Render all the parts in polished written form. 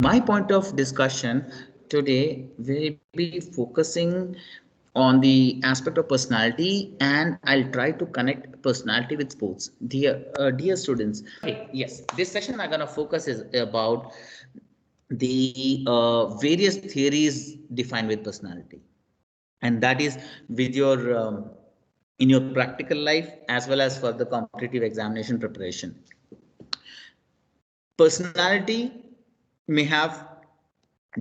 my point of discussion today will be focusing on the aspect of personality, and I'll try to connect personality with sports. Dear students, okay, yes, this session I'm gonna focus is about the various theories defined with personality, and that is with your in your practical life as well as for the competitive examination preparation. Personality may have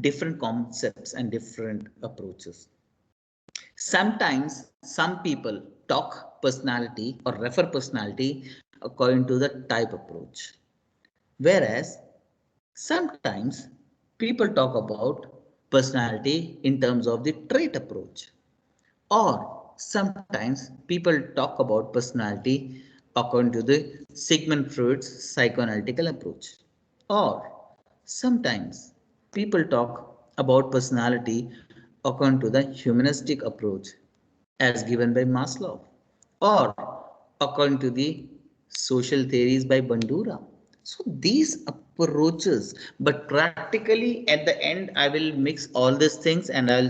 different concepts and different approaches. Sometimes some people talk personality or refer personality according to the type approach, whereas sometimes people talk about personality in terms of the trait approach, or sometimes people talk about personality according to the Sigmund Freud's psychoanalytical approach, or sometimes people talk about personality according to the humanistic approach as given by Maslow, or according to the social theories by Bandura. So these approaches, but practically at the end, I will mix all these things and I'll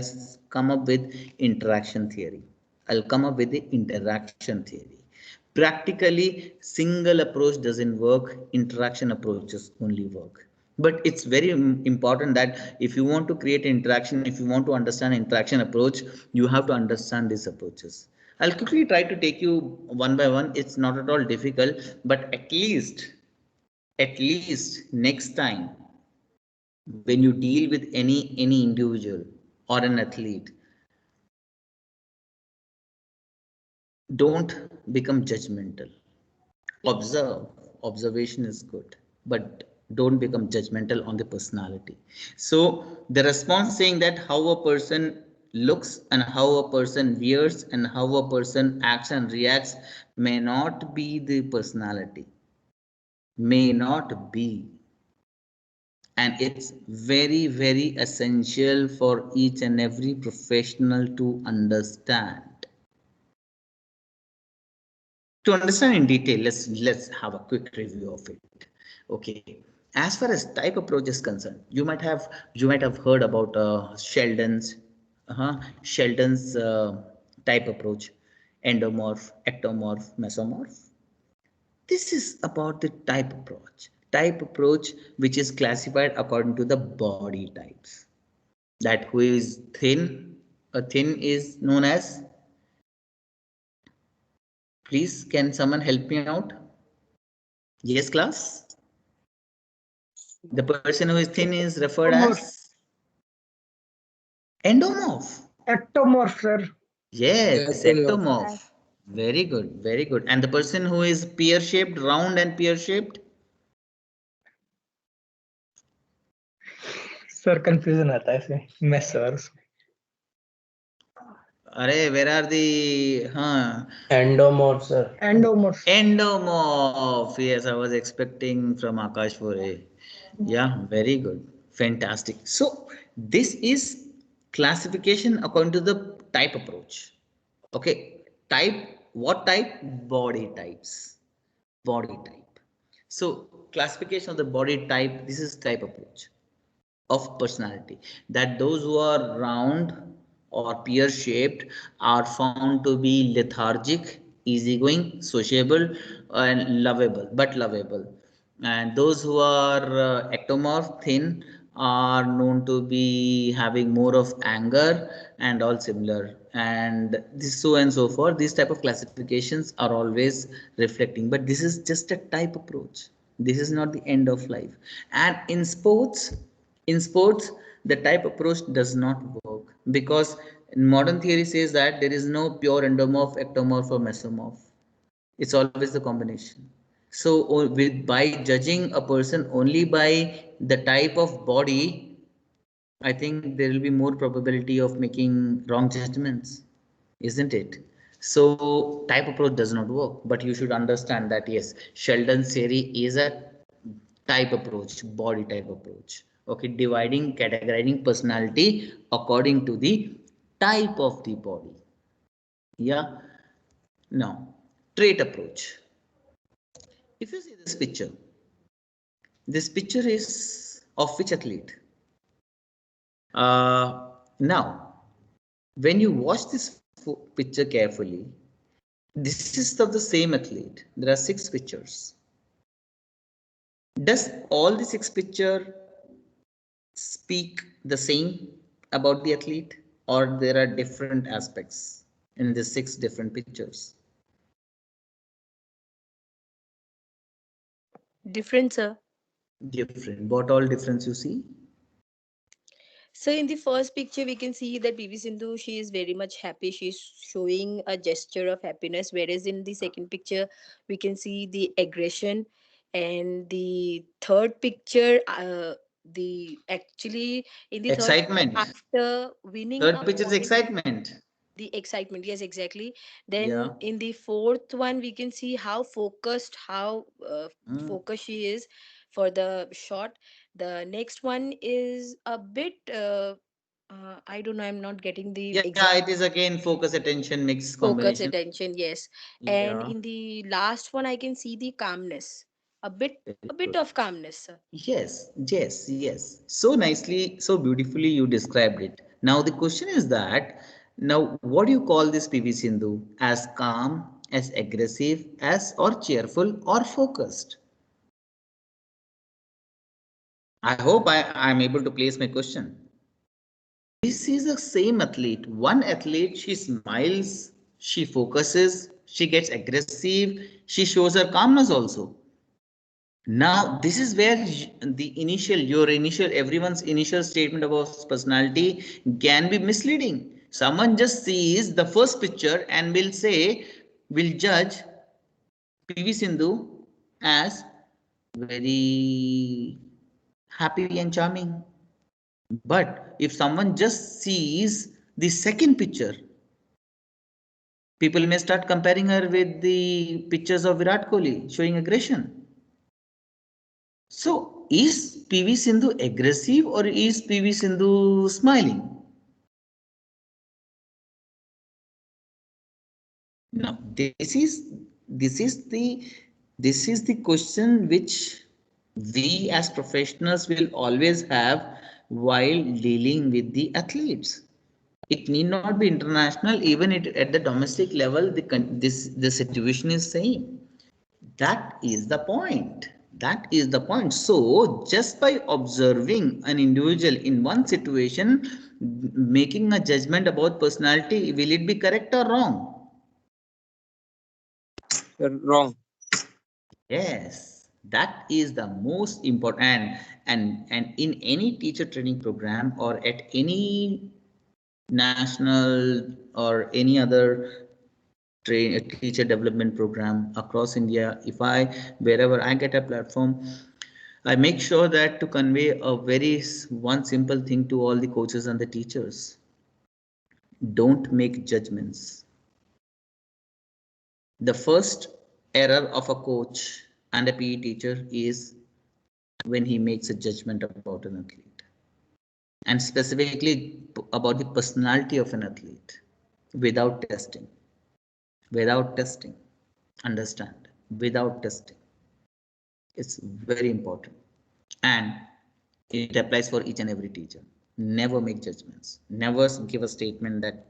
come up with interaction theory. I'll come up with the interaction theory. Practically, single approach doesn't work, interaction approaches only work. But it's very important that if you want to create interaction, if you want to understand interaction approach, you have to understand these approaches. I'll quickly try to take you one by one. It's not at all difficult, but at least next time when you deal with any individual or an athlete, don't become judgmental. Observe. Observation is good, but don't become judgmental on the personality. So the response saying that how a person looks and how a person wears and how a person acts and reacts may not be the personality, may not be. And it's very essential for each and every professional to understand. To understand in detail, let's have a quick review of it. Okay, as far as type approach is concerned, you might have heard about Sheldon's type approach: endomorph, ectomorph, mesomorph. This is about the type approach which is classified according to the body types. That who is thin, a thin is known as, please can someone help me out? Yes, class. The person who is thin is referred as endomorph. Ectomorph, sir. Yes, ectomorph. Very good, very good. And the person who is pear-shaped, round and pear-shaped? Sir, confusion आता है इसमें. Messers. Arey, where are the Endomorph, sir. Endomorph. endomorph? Yes, I was expecting from Akash for a. Yeah, very good. Fantastic. So this is classification according to the type approach. Okay, type, what type? Body types. Body type. So classification of the body type, this is type approach of personality, that those who are round or pear shaped are found to be lethargic, easygoing, sociable, and lovable. And those who are ectomorph, thin, are known to be having more of anger and all similar, and this so and so forth. These type of classifications are always reflecting, but this is just a type approach. This is not the end of life. And in sports, the type approach does not work, because modern theory says that there is no pure endomorph, ectomorph, or mesomorph. It's always the combination. So by judging a person only by the type of body, I think there will be more probability of making wrong judgments, isn't it? So type approach does not work, but you should understand that yes, Sheldon's theory is a type approach, body type approach. Okay, dividing, categorizing personality according to the type of the body. Yeah. Now, trait approach. If you see this picture is of which athlete? Now, when you watch this picture carefully, this is of the same athlete. There are 6 pictures. Does all the 6 picture speak the same about the athlete, or there are different aspects in the 6 different pictures? Different, sir. Different. What all difference you see? So in the first picture, we can see that PV Sindhu, she is very much happy. She's showing a gesture of happiness. Whereas in the second picture, we can see the aggression. And the third picture, the actually in the third picture, Excitement. after winning Third a picture is point, excitement. the excitement, yes, exactly. Yeah. Then in the fourth one, we can see how focused, how focused she is for the shot. The next one is a bit I don't know, I'm not getting the Yeah, exact it is again focus, attention, mixed focus, combination. attention, yes. And Yeah. in the last one, I can see the calmness, a bit Very a bit good. of calmness, sir. Yes, yes, yes. So nicely, so beautifully you described it. Now the question is that, now what do you call this PV Sindhu? As calm, as aggressive, as or cheerful or focused? I hope I'm able to place my question. This is the same athlete. One athlete, she smiles, she focuses, she gets aggressive, she shows her calmness also. Now, this is where everyone's initial statement about personality can be misleading. Someone just sees the first picture and will judge PV Sindhu as very happy and charming. But if someone just sees the second picture, people may start comparing her with the pictures of Virat Kohli showing aggression. So, is PV Sindhu aggressive or is PV Sindhu smiling? No, this is the question which we as professionals will always have while dealing with the athletes. It need not be international, even at the domestic level, the situation is same. That is the point. That is the point. So, just by observing an individual in one situation, making a judgment about personality, will it be correct or wrong? Wrong. Yes, that is the most important. And in any teacher training program or at any national or any other teacher development program across India, wherever I get a platform, I make sure that to convey a one simple thing to all the coaches and the teachers. Don't make judgments. The first error of a coach and a PE teacher is when he makes a judgment about an athlete, and specifically about the personality of an athlete without testing. Without testing. Understand? Without testing. It's very important. And it applies for each and every teacher. Never make judgments. Never give a statement that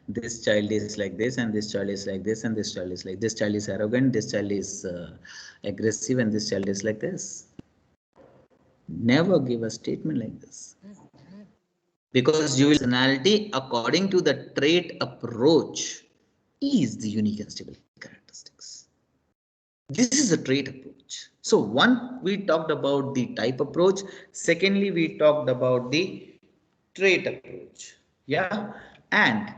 this child is like this and this child is like this and this child is like this child is arrogant, this child is aggressive and this child is like this. Never give a statement like this, because you will personality according to the trait approach is the unique and stable characteristics. This is a trait approach. So one, we talked about the type approach. Secondly, we talked about the trait approach. Yeah. And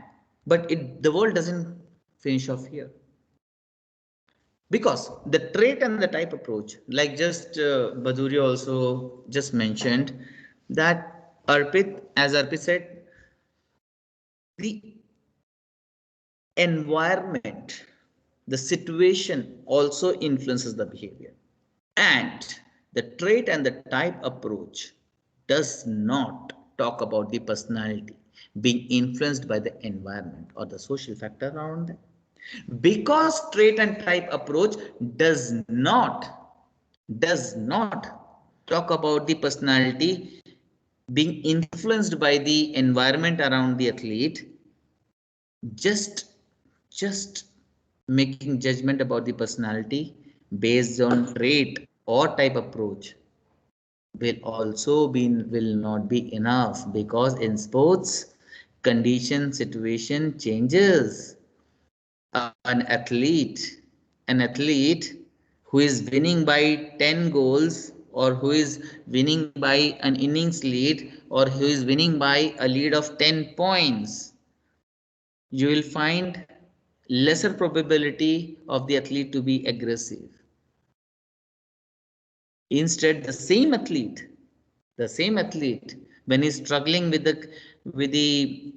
but the world doesn't finish off here, because the trait and the type approach, like just Baduri also just mentioned that as Arpit said, the environment, the situation also influences the behavior. And the trait and the type approach does not talk about the personality being influenced by the environment or the social factor around them. Because trait and type approach does not talk about the personality being influenced by the environment around the athlete, just making judgment about the personality based on trait or type approach will not be enough, because in sports condition situation changes. An athlete who is winning by 10 goals, or who is winning by an innings lead, or who is winning by a lead of 10 points, you will find lesser probability of the athlete to be aggressive. Instead, the same athlete, when he's struggling with the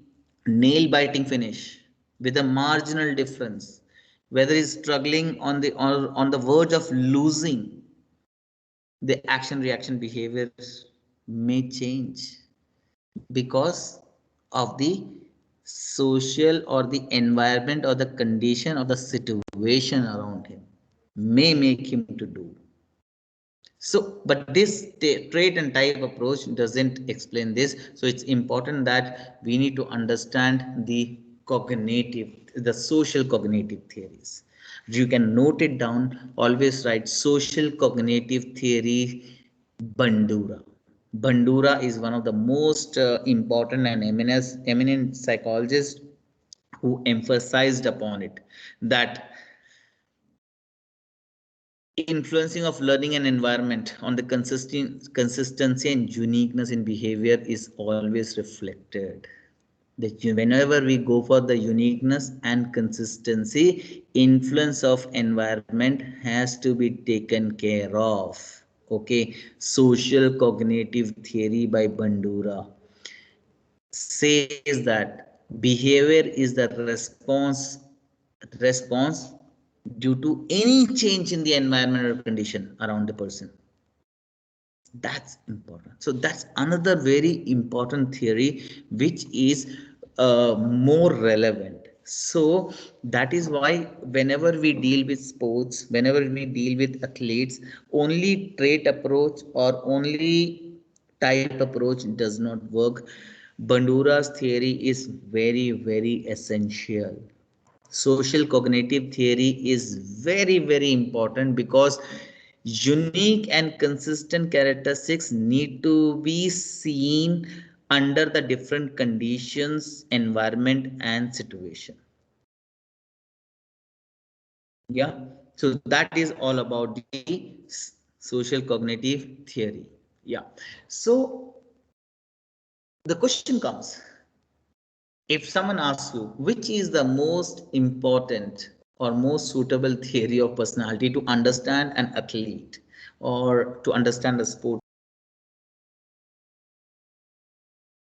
nail biting finish, with a marginal difference, whether he's struggling on the verge of losing, the action reaction behavior may change, because of the social or the environment or the condition or the situation around him may make him to do. So, but this trait and type approach doesn't explain this. So it's important that we need to understand the social cognitive theories. You can note it down, always write social cognitive theory, Bandura. Bandura is one of the most important and eminent psychologists who emphasized upon it, that influencing of learning and environment on the consistency and uniqueness in behavior is always reflected. That whenever we go for the uniqueness and consistency, influence of environment has to be taken care of. Okay, social cognitive theory by Bandura says that behavior is the response due to any change in the environment or condition around the person. That's important. So that's another very important theory which is more relevant. So that is why whenever we deal with sports, whenever we deal with athletes, only trait approach or only type approach does not work. Bandura's theory is very essential. Social cognitive theory is very important, because unique and consistent characteristics need to be seen under the different conditions, environment and situation. Yeah, so that is all about the social cognitive theory. Yeah, so the question comes, if someone asks you which is the most important or most suitable theory of personality to understand an athlete or to understand a sport